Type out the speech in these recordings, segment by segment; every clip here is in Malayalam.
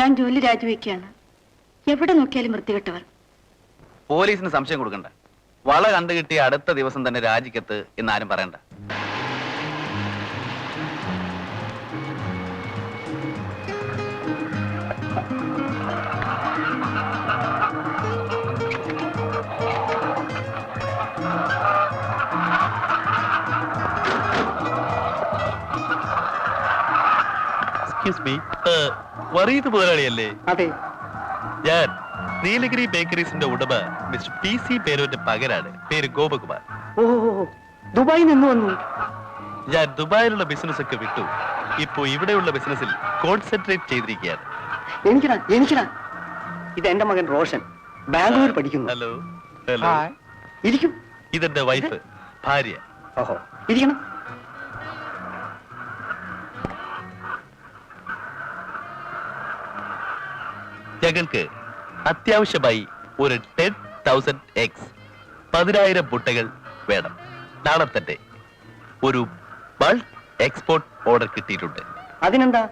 ഞാൻ ജോലി രാജിവെക്കുകയാണ്. എവിടെ നോക്കിയാലും വൃത്തികെട്ടവർ. പോലീസിന് സംശയം കൊടുക്കണ്ട. വള കണ്ടുകിട്ടിയ അടുത്ത ദിവസം തന്നെ രാജിക്കത്ത് എന്നാരും പറയണ്ട. വറീത് മുതലാളിയല്ലേ? അതെ, ഞാൻ നീലഗിരി ബേക്കറീസിന്റെ ഉടമ മിസ്റ്റർ PC പേരോന്റെ പകരാണ്. പേര് ഗോപകുമാർ. ഓ, ദുബായിൽ നിന്ന് വന്നു. ഞാൻ ദുബായിലുള്ള ബിസിനസ് ഒക്കെ വിട്ടു. ഇപ്പോ ഇവിടെയുള്ള ബിസിനസ്സിൽ കോൺസെൻട്രേറ്റ് ചെയ്തിരിക്കുകയാണ്. എനിക്കിടാ ഇത് എന്റെ മകൻ റോഷൻ, ബാംഗ്ലൂർ പഠിക്കുന്നു. Hello hello. ഇരിക്കും. ഇതെന്റെ വൈഫ്, ഭാര്യ. ഓഹോ, ഇരിക്കണം. ഞങ്ങൾക്ക് അത്യാവശ്യമായി ഒരു 10,000 eggs 10,000 മുട്ടകൾ വേണം. നാളെ തന്നെ ഒരു ബൾക്ക് എക്സ്പോർട്ട് ഓർഡർ കിട്ടിയിട്ടുണ്ട്. അതിനെന്താ,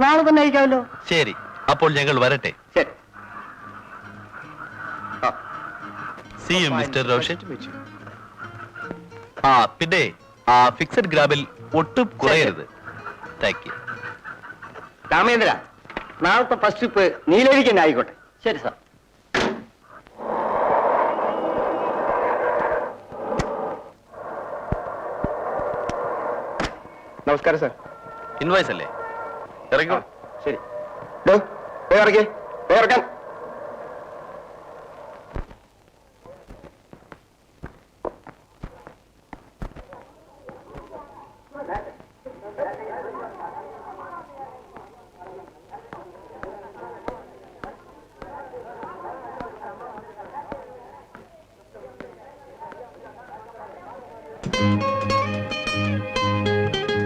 നാളെ തന്നെ അയക്കാമല്ലോ. ശരി, അപ്പോൾ ഞങ്ങൾ വരട്ടെ. ശരി. See you, Mr. റോഷൻ. പിന്നെ ഫിക്സഡ് ഗ്രാമിൽ ഒട്ടും കുറയരുത്. Thank you. രാമേന്ദ്ര, നാളത്തെ ഫസ്റ്റ് ട്രിപ്പ് നീലഗിരിക്ക് തന്നെ ആയിക്കോട്ടെ. ശരി സാർ. നമസ്കാരം സാർ. ഇൻവോയ്സ് അല്ലേ? ഇറങ്ങോ. ശരി. ഇറക്കാൻ.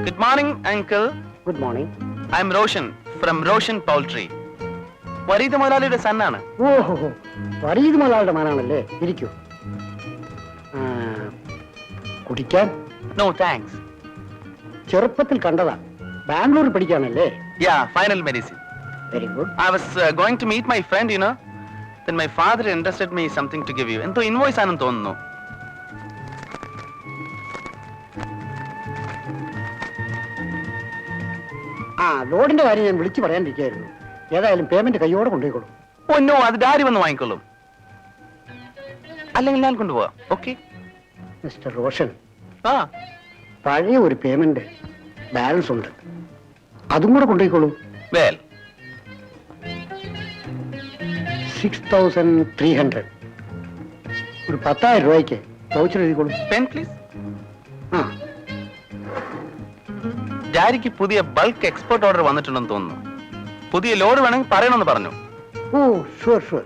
Good morning, uncle. Good morning. I am Roshan from Roshan Poultry. വരീത് മുതലാളിയുടെ സണ്ണാണ്. ഓഹോ, വരീത് മുതലാളിയുടെ മകനാണല്ലേ? ഇരിക്കൂ. കുടിക്കാൻ? No thanks. ചെറുപ്പത്തിൽ കണ്ടതാ. ബാംഗ്ലൂർ പഠിക്കാനല്ലേ? Yeah, final medicine. Very good. I was going to meet my friend, you know. Then my father entrusted me something to give you. എന്തോ ഇൻവോയ്സ് ആണെന്ന് തോന്നുന്നു. ലോഡിന്റെ കാര്യം ഞാൻ വിളിച്ചു പറയാനിരിക്കുകയായിരുന്നു. ഏതായാലും പേയ്മെന്റ് കയ്യോടെ കൊണ്ടുപോയിക്കോളൂ. ഓ നോ, അത് ഡാഡി വന്ന് വാങ്ങിക്കോളും. അല്ലെങ്കിൽ ഞാൻ കൊണ്ടുപോവാം. ഓക്കെ മിസ്റ്റർ റോഷൻ, ആ പഴയ ഒരു പേയ്മെന്റ് ബാലൻസ് ഉണ്ട്, അതും കൂടെ കൊണ്ടുപോയിക്കോളൂ. വെൽ 6300. ഒരു 10,000 രൂപയ്ക്ക് വൗച്ചർ എഴുതിക്കോളൂ. Pen please. ആ, ഡാഡിക്ക് പുതിയ ബൾക്ക് എക്സ്പോർട്ട് ഓർഡർ വന്നിട്ടുണ്ടെന്ന് തോന്നുന്നു. പുതിയ ലോഡ് വേണമെങ്കിൽ പറയണമെന്ന് പറഞ്ഞു. Oh sure sure.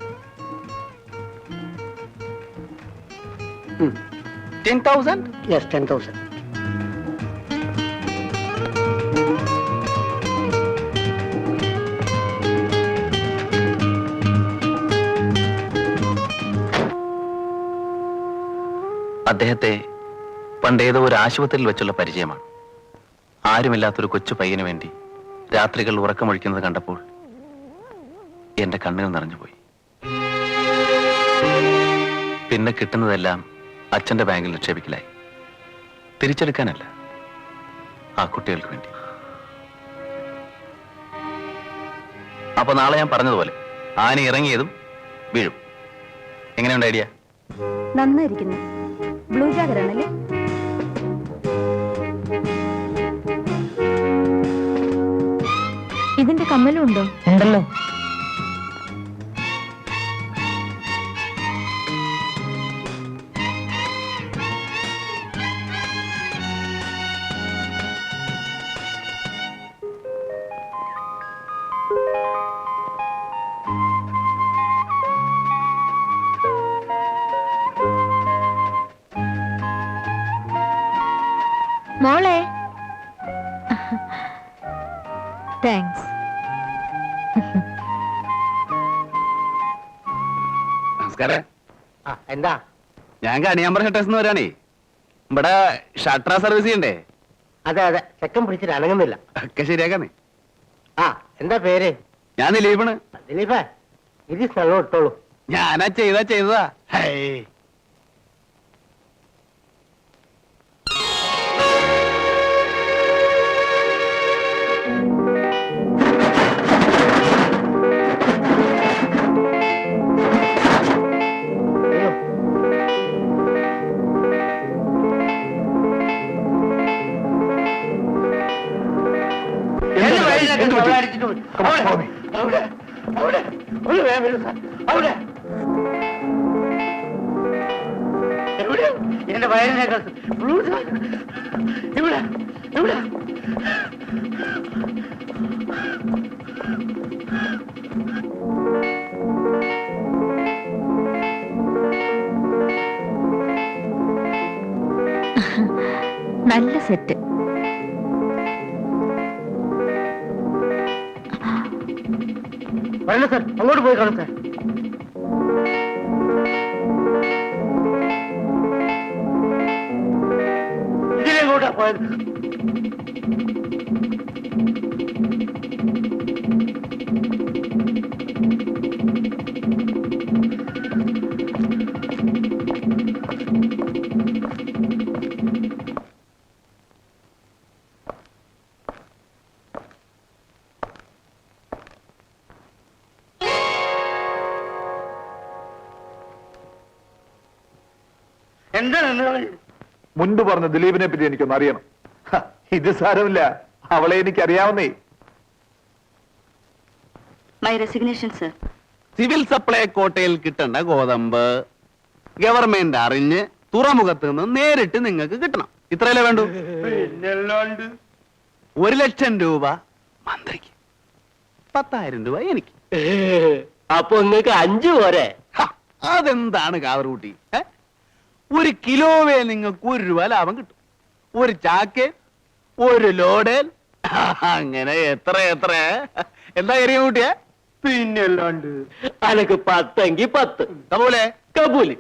10,000? യെസ്, 10,000. അദ്ദേഹത്തെ പണ്ടേതോ ഒരു ആശുപത്രിയിൽ വെച്ചുള്ള പരിചയമാണ്. ആരുമില്ലാത്തൊരു കൊച്ചു പയ്യന് വേണ്ടി രാത്രികൾ ഉറക്കമൊഴിക്കുന്നത് കണ്ടപ്പോൾ എന്റെ കണ്ണുകൾ നിറഞ്ഞുപോയി. പിന്നെ കിട്ടുന്നതെല്ലാം അച്ഛന്റെ ബാങ്കിൽ നിക്ഷേപിക്കലായി. തിരിച്ചെടുക്കാനല്ല, ആ കുട്ടികൾക്ക് വേണ്ടി. അപ്പൊ നാളെ ഞാൻ പറഞ്ഞതുപോലെ ആന ഇറങ്ങിയതും വീഴും. എങ്ങനെയുണ്ട് ഐഡിയ? നന്നായിരിക്കുന്നു. ബ്ലൂ ജാഗറാണല്ലേ? ഇതിന്റെ കമ്മലും ഉണ്ടോ? ഉണ്ടല്ലോ. മോളെ, താങ്ക്സ്. നമസ്കാരം. എന്താ? ഞാൻ കണിയാമ്പറ ഷട്ടേഴ്സ് വരാണേ. ഇവിടെ ഷട്ടറ സർവീസ് ചെയ്യണ്ടേ? അതെ അതെ, ചെക്കൻ പിടിച്ചിട്ട് അനങ്ങുന്നില്ല. ഒക്കെ ശരിയാക്കാന്നേ. എന്താ പേര്? ഞാൻ ദിലീപാണ്. ദിലീപേ ഇത് സ്ഥലം ഇട്ടോളൂ. ഞാനാ ചെയ്തതാ. ഹൈ. എന്റെ വയറിനേക്കാൾ ഇവിടെ ഇവിടെ നല്ല സെറ്റ്. വരണം സാർ, അങ്ങോട്ട് പോയി കാണും സാർ. ഇതിലെങ്ങോട്ടാ പോയത്? എന്താണ് മുൻപ് പറഞ്ഞ ദിലീപിനെ പറ്റി എനിക്കൊന്ന് അറിയണം. ഇത് സാരമില്ല, അവളെ എനിക്കറിയാവുന്നേ. My resignation sir. Civil supply കോട്ടയിൽ കിട്ടേണ്ട ഗോതമ്പ് ഗവൺമെന്റ് അറിഞ്ഞ് തുറമുഖത്ത് നിന്ന് നേരിട്ട് നിങ്ങൾക്ക് കിട്ടണം. ഇത്രയല്ലേ വേണ്ടു? 1,00,000 രൂപ മന്ത്രിക്ക്, 10,000 രൂപ എനിക്ക്. അപ്പൊ നിങ്ങൾക്ക് 5 പോരെ? അതെന്താണ് കാവറൂട്ടി? 1 കിലോവേ നിങ്ങൾക്ക് 1 രൂപ ലാഭം കിട്ടും. 1 ചാക്ക്, 1 ലോഡേൽ, അങ്ങനെ എത്ര എന്താ എറിയ കൂട്ടിയ? പിന്നല്ലാണ്ട് അനക്ക് 10 10 കബൂലെ കബൂല്.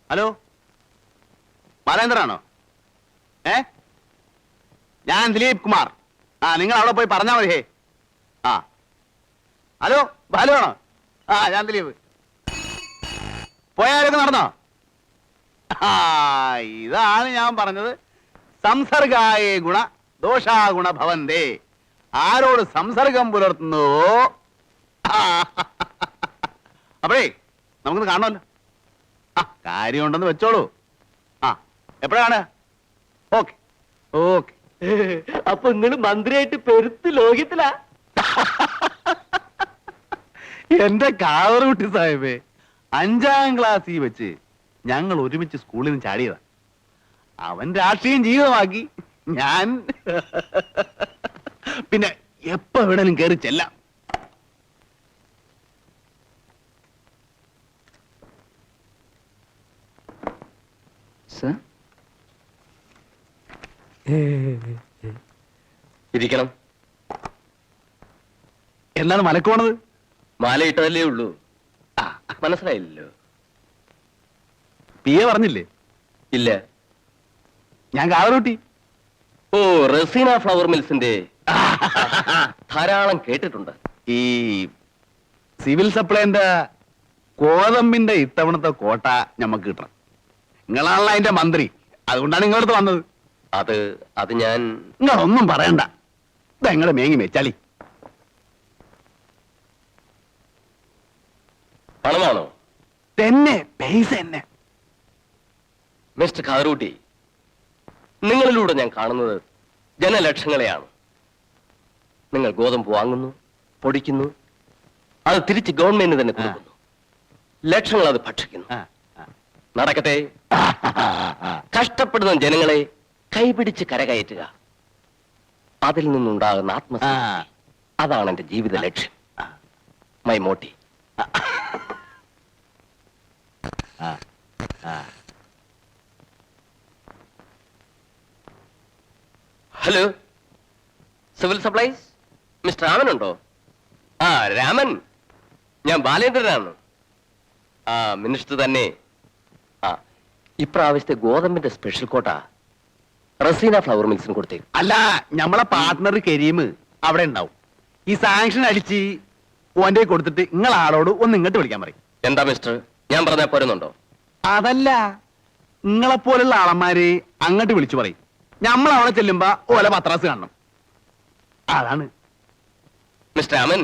ഹലോ, ബാലേന്ദ്രനാണോ? ഞാൻ ദിലീപ് കുമാർ. നിങ്ങൾ അവിടെ പോയി പറഞ്ഞാ മതി. ഹലോ, ബാലു ആണോ? ഞാൻ ദിലീപ്. പോയാലൊക്കെ നടന്നോ? ഇതാണ് ഞാൻ പറഞ്ഞത്. സംസർഗായേ ഗുണ ദോഷാഗുണ ഭവന്തേ. ആരോട് സംസർഗം പുലർത്തുന്നുവോ അപ്പോഴേ നമുക്കൊന്ന് കാണണമല്ലോ. കാര്യമുണ്ടെന്ന് വെച്ചോളൂ. എപ്പോഴാണ്? Okay okay. അപ്പൊ നിങ്ങൾ മന്ത്രിയായിട്ട് പെരുത്ത് ലോകത്തിലാ? എന്റെ കാവറൂട്ടി സാഹിബേ, 5ാം ക്ലാസ്സിൽ വെച്ച് ഞങ്ങൾ ഒരുമിച്ച് സ്കൂളിൽ നിന്ന് ചാടിയതാ. അവൻ രാഷ്ട്രീയം ജീവിതമാക്കി, ഞാൻ പിന്നെ എപ്പോ എവിടെയും കയറി ചെല്ലാം. ഇരിക്കണം. എന്താണ് മലക്കോണത്? മാലയിട്ടതല്ലേ ഉള്ളൂ, മനസ്സിലായില്ലല്ലോ. പിയെ പറഞ്ഞില്ലേ? ഇല്ല. ഞാൻ കാവറൂട്ടി. ഓ, റസീന ഫ്ലവർ മിൽസിന്റെ ധാരാളം കേട്ടിട്ടുണ്ട്. ഈ സിവിൽ സപ്ലൈന്റെ കോതമ്പിന്റെ ഇത്തവണത്തെ കോട്ട ഞമ്മക്ക് കിട്ടണം. നിങ്ങളാണല്ലോ അതിന്റെ മന്ത്രി, അതുകൊണ്ടാണ് നിങ്ങളടുത്ത് വന്നത്. അത് ഞാൻ നിങ്ങളൊന്നും പറയണ്ട. ഇതെങ്ങളെ മേങ്ങി വെച്ചാളി. പണമാണോ? തന്നെ പൈസ തന്നെ. മിസ്റ്റർ കാറൂട്ടി, നിങ്ങളിലൂടെ ഞാൻ കാണുന്നത് ജനലക്ഷങ്ങളെയാണ്. നിങ്ങൾ ഗോതമ്പ് വാങ്ങുന്നു, പൊടിക്കുന്നു, അത് തിരിച്ച് ഗവൺമെന്റിന് തന്നെ കൊടുക്കുന്നു. ലക്ഷങ്ങൾ അത് ഭക്ഷിക്കുന്നു. നടക്കട്ടെ. കഷ്ടപ്പെടുന്ന ജനങ്ങളെ കൈപിടിച്ച് കരകയറ്റുക, അതിൽ നിന്നുണ്ടാകുന്ന ആത്മസംതൃപ്തി, അതാണ് എന്റെ ജീവിത ലക്ഷ്യം. My Moti. Hello, civil supplies mister Raman ഉണ്ടോ? രാമൻ, ഞാൻ ബാലേന്ദ്രനാണ്. മിനിസ്റ്റർ തന്നെ. ഇപ്രാവശ്യത്തെ ഗോതമ്പിന്റെ സ്പെഷ്യൽ കോട്ട റസീന ഫ്ലവർ മിൽസിന് കൊടുത്തേക്കും. അല്ല, നമ്മളെ പാർട്ട്ണർ കരീം അവിടെ ഉണ്ടാവും. ഈ സാങ്ഷൻ അടിച്ച് ഓന്റെ കൊടുത്തിട്ട് നിങ്ങൾ ആളോട് ഒന്ന് ഇങ്ങോട്ട് വിളിക്കാൻ പറയും. എന്താ മിസ്റ്റർ, ഞാൻ പറഞ്ഞാൽ പോരുന്നുണ്ടോ? അതല്ല, നിങ്ങളെപ്പോലുള്ള ആളന്മാര് അങ്ങോട്ട് വിളിച്ചു പറയും. നമ്മൾ അവിടെ ചെല്ലുമ്പോ ഓല പത്രാസ് കാണണം. അതാണ്. മിസ്റ്റർ അമൻ,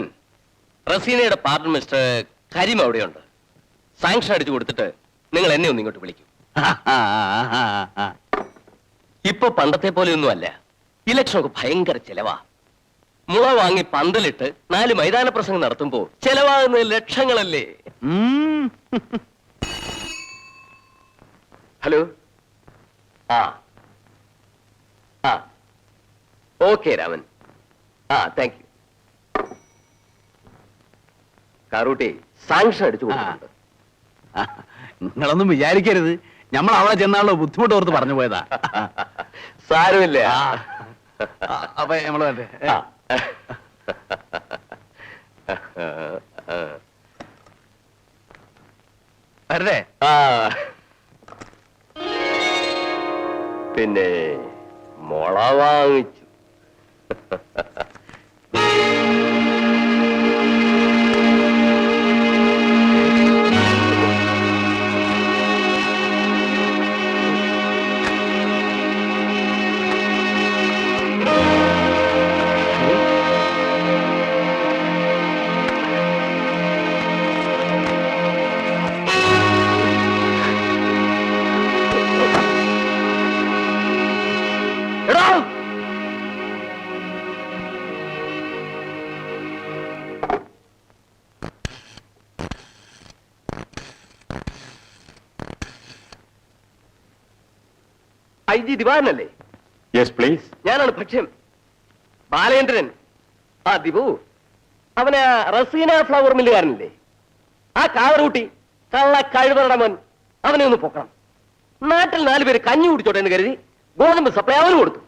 റസീനയുടെ പാർട്ണർ മിസ്റ്റർ കരീം അവിടെയുണ്ട്. സാങ്ഷൻ അടിച്ചു കൊടുത്തിട്ട് നിങ്ങൾ എന്നെ ഒന്ന് ഇങ്ങോട്ട് വിളിക്കും. ഇപ്പൊ പണ്ടത്തെ പോലെയൊന്നുമല്ല. ഇലക്ഷനൊക്കെ ഭയങ്കര ചെലവാ. മുള വാങ്ങി പന്തലിട്ട് 4 മൈതാന പ്രസംഗം നടത്തുമ്പോ ചെലവാകുന്ന ലക്ഷങ്ങളല്ലേ. ഹലോ. ആ ആ ഓക്കെ രാമൻ. Thank you. കാറൂട്ടി സാങ്ഷൻ അടിച്ചു കൊടുക്കുന്നുണ്ട്. നിങ്ങളൊന്നും വിചാരിക്കരുത്, നമ്മൾ അവിടെ ചെന്നാണല്ലോ ബുദ്ധിമുട്ട് ഓർത്ത് പറഞ്ഞു പോയതാ. സാരമില്ല. അപ്പൊ നമ്മള് വരട്ടെ. വരട്ടെ. പിന്നെ മുള വാങ്ങിച്ചു. ഐ ജി ദിവാനല്ലേ? Yes please. ഞാനാണ് ഭക്ഷ്യം ബാലേന്ദ്രൻ. ദിപു, അവന് റസീന ഫ്ലവർ മില്ലുകാരനല്ലേ? ആ കാവറൂട്ടി കള്ള കഴിവറുടെ മോൻ, അവനെ ഒന്ന് പൊക്കണം. നാട്ടിൽ 4 പേര് കഞ്ഞി കുടിച്ചോട്ടെ എന്ന് കരുതി ഗോതമ്പ് സപ്ലൈ അവന് കൊടുത്തു.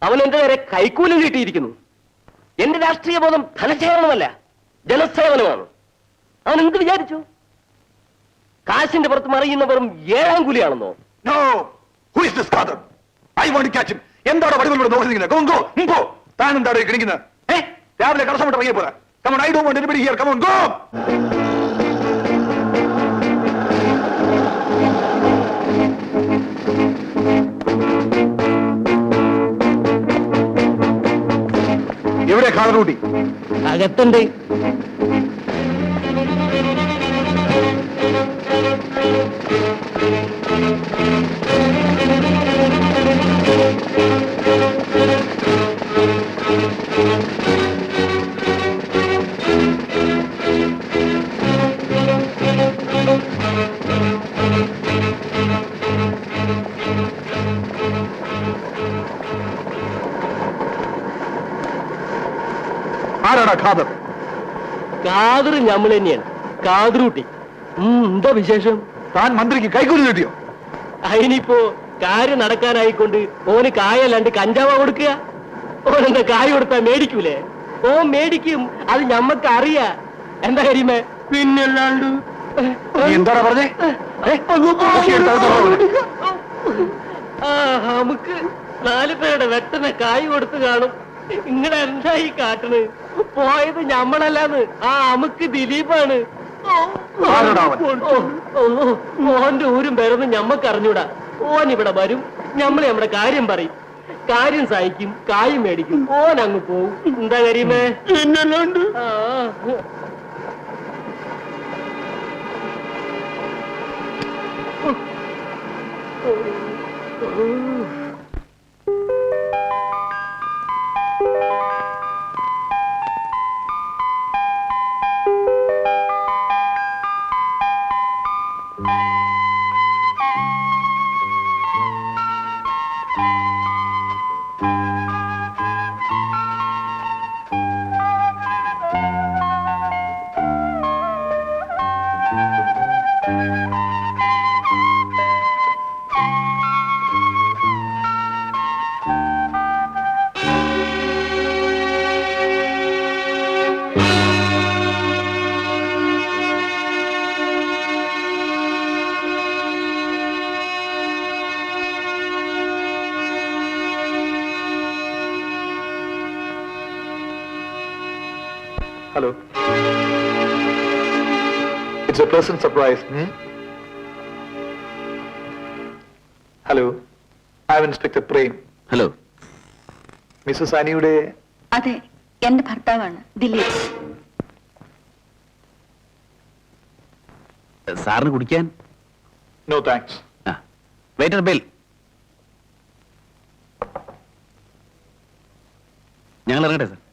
അവൻ എന്റെ നേരെ കൈക്കൂലി കിട്ടിയിരിക്കുന്നു. എന്റെ രാഷ്ട്രീയ ബോധം ധനശേഖരണമല്ല, ജനസേവനമാണ്. അവൻ എന്ത് വിചാരിച്ചു? കാശിന്റെ പുറത്ത് മറിയുന്ന വെറും 7ആം കൂലിയാണെന്നോ? No! Who is this father? I want to catch him. എന്താണ് വടിവലോട് നോക്കുന്നത്? Go! താൻ എന്താണ് കിണിക്കുന്നത്? രാവിലെ കടസമിട്ട് ഇറങ്ങിയ പോലെ. Come on, I don't want anybody here. Come on, go! എവിടെ കാളറൂട്ടി? അകത്തുണ്ട്. ആരാടാ ഖാദർ? കാതറ് ഞമ്മൾ തന്നെയാണ്, കാതറൂട്ടി. എന്താ വിശേഷം? താൻ മന്ത്രിക്ക് കൈക്കൂലി കിട്ടിയോ? അതിനിപ്പോ കാര്യം നടക്കാനായിക്കൊണ്ട് ഓന് കായല്ലാണ്ട് കഞ്ചാവ കൊടുക്കുക. ഓനെന്താ കായ് കൊടുത്താ മേടിക്കൂലേ? ഓ മേടിക്കും, അത് ഞമ്മക്ക് അറിയാ. എന്താ കരിമേ? പിന്നല്ലാണ്ട്. എന്താടാ പറഞ്ഞേ? നമുക്ക് 4 പേരുടെ വെട്ടന കായ് കൊടുത്തു കാണും. ഇങ്ങനെ എന്തായി കാട്ടണ്? പോയത് ഞമ്മളല്ലാന്ന്. അമുക്ക് ദിലീപാണ്. ഓന്റെ ഊരും പേരൊന്നും ഞമ്മക്ക് അറിഞ്ഞൂടാ. ഓൻ ഇവിടെ വരും, ഞമ്മളെ നമ്മുടെ കാര്യം പറയും. കാര്യം സഹിക്കും, കായും മേടിക്കും. ഓൻ അങ്ങ് പോവും. എന്താ കരീമേ? പിന്നല്ലാണ്ട്. Hello. It's a pleasant surprise. Hello, I am inspector Prem. Hello. Missus അനിയുടെ അതെ, എന്റെ ഭർത്താവാണ് ദിലീപ്. സാറിന് കുടിക്കാൻ? No thanks. Waiter bill. ഞങ്ങൾ ഇറങ്ങട്ടെ സാർ.